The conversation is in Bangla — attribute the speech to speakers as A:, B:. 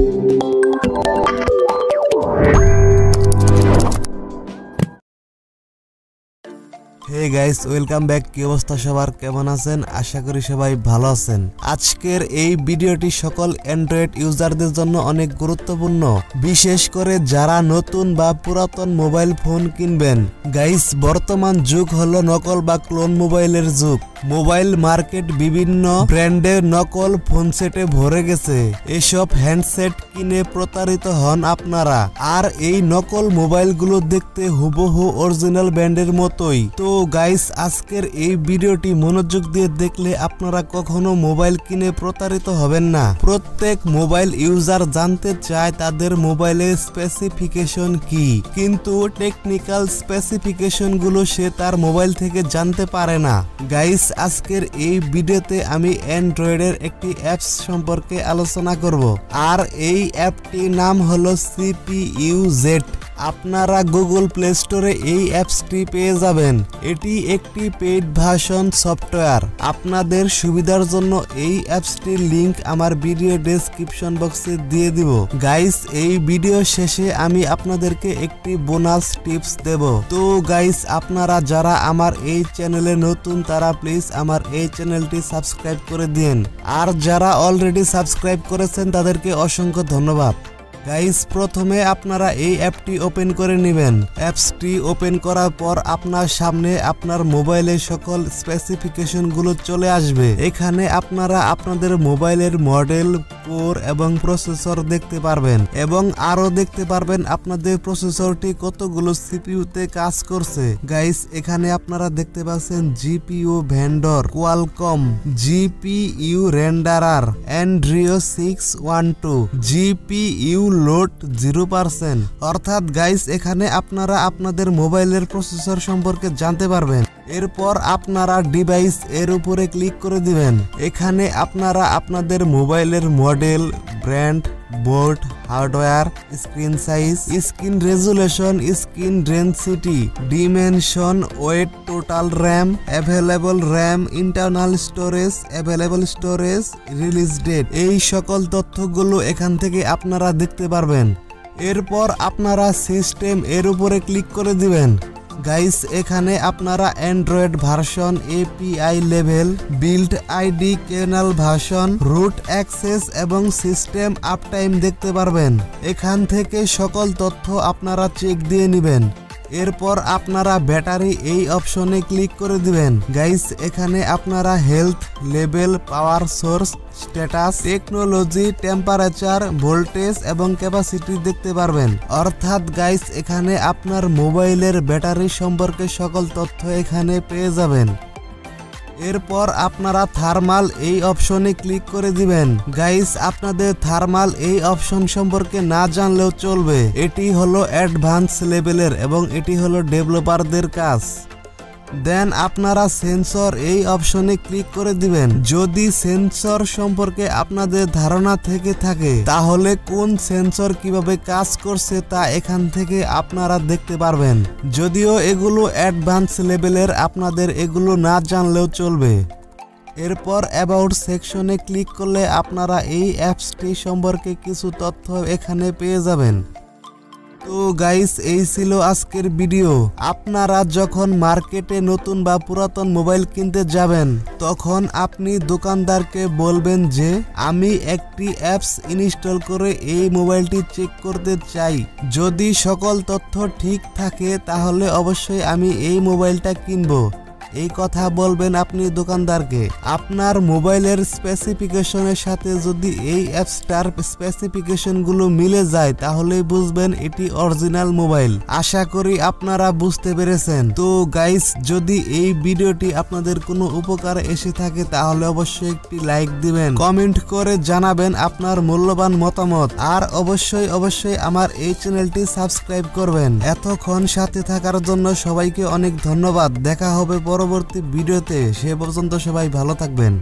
A: Hey guys, welcome back. কি অবস্থা সবার, কেমন আছেন? আশা করি সবাই ভালো আছেন। আজকের এই ভিডিওটি সকল অ্যান্ড্রয়েড ইউজারদের জন্য অনেক গুরুত্বপূর্ণ, বিশেষ করে যারা নতুন বা পুরাতন মোবাইল ফোন কিনবেন। গাইস, বর্তমান যুগ হলো নকল বা ক্লোন মোবাইলের যুগ। মোবাইল মার্কেট বিভিন্ন ব্র্যান্ডের নকল ফোন সেটে ভরে গেছে। এসব হ্যান্ডসেট কিনে প্রতারিত হন আপনারা। আর এই নকল মোবাইলগুলো দেখতে হুবহু অরিজিনাল ব্র্যান্ডের মতোই। তো গাইস, আজকের এই ভিডিওটি মনোযোগ দিয়ে দেখলে আপনারা কখনো মোবাইল কিনে প্রতারিত হবেন না। প্রত্যেক মোবাইল ইউজার জানতে চায় তাদের মোবাইলের স্পেসিফিকেশন কি, কিন্তু টেকনিক্যাল স্পেসিফিকেশন গুলো সে তার মোবাইল থেকে জানতে পারে না। গাইস, আজকের এই ভিডিওতে আমি অ্যান্ড্রয়েডের একটি অ্যাপস সম্পর্কে আলোচনা করব, আর এই অ্যাপটির নাম হলো CPU-Z। আপনারা গুগল প্লে স্টোরে এই অ্যাপসটি পেয়ে যাবেন। এটি একটি পেইড ভার্সন সফটওয়্যার। আপনাদের সুবিধার জন্য এই অ্যাপসটির লিংক আমার ভিডিও ডেসক্রিপশন বক্সে দিয়ে দিব। গাইস, এই ভিডিও শেষে আমি আপনাদেরকে একটি বোনাস টিপস দেব। তো গাইস, আপনারা যারা আমার এই চ্যানেলে নতুন তারা প্লিজ আমার এই চ্যানেলটি সাবস্ক্রাইব করে দিন। আর যারা অলরেডি সাবস্ক্রাইব করেছেন তাদেরকে অসংখ্য ধন্যবাদ। গাইস, প্রথমে আপনারা এই অ্যাপটি ওপেন করে নেবেন। অ্যাপসটি ওপেন করার পর আপনার সামনে আপনার মোবাইলের সকল স্পেসিফিকেশন গুলো চলে আসবে। এখানে আপনারা আপনাদের মোবাইলের মডেল, কোর এবং প্রসেসর দেখতে পারবেন, এবং আরো দেখতে পারবেন আপনাদের প্রসেসরটি কতগুলো সিপিইউতে কাজ করছে। গাইস, এখানে আপনারা দেখতে পাচ্ছেন GPU vendor Qualcomm, GPU renderer Andrew 612, GPU load 0%। অর্থাৎ গাইস, এখানে আপনারা আপনাদের মোবাইলের প্রসেসর সম্পর্কে জানতে পারবেন। এরপর আপনারা ডিভাইস এর উপরে ক্লিক করে দিবেন। এখানে আপনারা আপনাদের মোবাইলের model, brand, board, hardware, screen size, screen resolution, screen density, dimension, weight, total RAM, available RAM, internal storage, available storage, release date, এই সকল তথ্যগুলো এখান থেকে আপনারা দেখতে পারবেন। এরপর আপনারা সিস্টেম এর উপরে ক্লিক করে দিবেন। গাইস, এখানে আপনারা Android version, API level, build ID, kernel version, root access এবং সিস্টেম আপটাইম দেখতে পারবেন। এখান থেকে সকল তথ্য আপনারা চেক দিয়ে নেবেন। এরপর আপনারা ব্যাটারি এই অপশনে ক্লিক করে দিবেন। গাইস, এখানে আপনারা health, level, power source, status, technology, temperature, voltage এবং ক্যাপাসিটি দেখতে পারবেন। অর্থাৎ গাইস, এখানে আপনার মোবাইলের ব্যাটারি সম্পর্কে সকল তথ্য এখানে পেয়ে যাবেন। এরপর আপনারা থার্মাল এই অপশনে ক্লিক করে দিবেন। গাইস, আপনাদের থার্মাল এই অপশন সম্পর্কে না জানলেও চলবে। এটি হলো অ্যাডভান্স লেভেলের এবং এটি হলো ডেভেলপারদের কাজ। দেন আপনারা সেন্সর এই অপশনে ক্লিক করে দিবেন। যদি সেন্সর সম্পর্কে আপনাদের ধারণা থেকে থাকে তাহলে কোন সেন্সর কিভাবে কাজ করছে তা এখান থেকে আপনারা দেখতে পারবেন। যদিও এগুলো অ্যাডভান্স লেভেলের, আপনাদের এগুলো না জানলেও চলবে। এরপর অ্যাবাউট সেকশনে ক্লিক করলে আপনারা এই অ্যাপসটি সম্পর্কে কিছু তথ্য এখানে পেয়ে যাবেন। তো গাইস, এই ছিল আজকের ভিডিও। আপনারা যখন মার্কেটে নতুন বা পুরাতন মোবাইল কিনতে যাবেন তখন আপনি দোকানদারকে বলবেন যে আমি একটি অ্যাপস ইনস্টল করে এই মোবাইলটি চেক করতে চাই। যদি সকল তথ্য ঠিক থাকে তাহলে অবশ্যই আমি এই মোবাইলটা কিনবো। এই কথা বলবেন আপনি দোকানদারকে। আপনার মোবাইলের স্পেসিফিকেশনের সাথে যদি এই অ্যাপসটার স্পেসিফিকেশন গুলো মিলে যায় তাহলেই বুঝবেন এটি অরিজিনাল মোবাইল। আশা করি আপনারা বুঝতে পেরেছেন। তো গাইস, যদি এই ভিডিওটি আপনাদের কোনো উপকারে এসে থাকে তাহলে অবশ্যই একটি লাইক দিবেন, কমেন্ট করে জানাবেন আপনার মূল্যবান মতামত, আর অবশ্যই আমার এই চ্যানেলটি সাবস্ক্রাইব করবেন। এতক্ষণ সাথে থাকার জন্য সবাইকে অনেক ধন্যবাদ। দেখা হবে পরবর্তী ভিডিওতে। সে পর্যন্ত সবাই ভালো থাকবেন।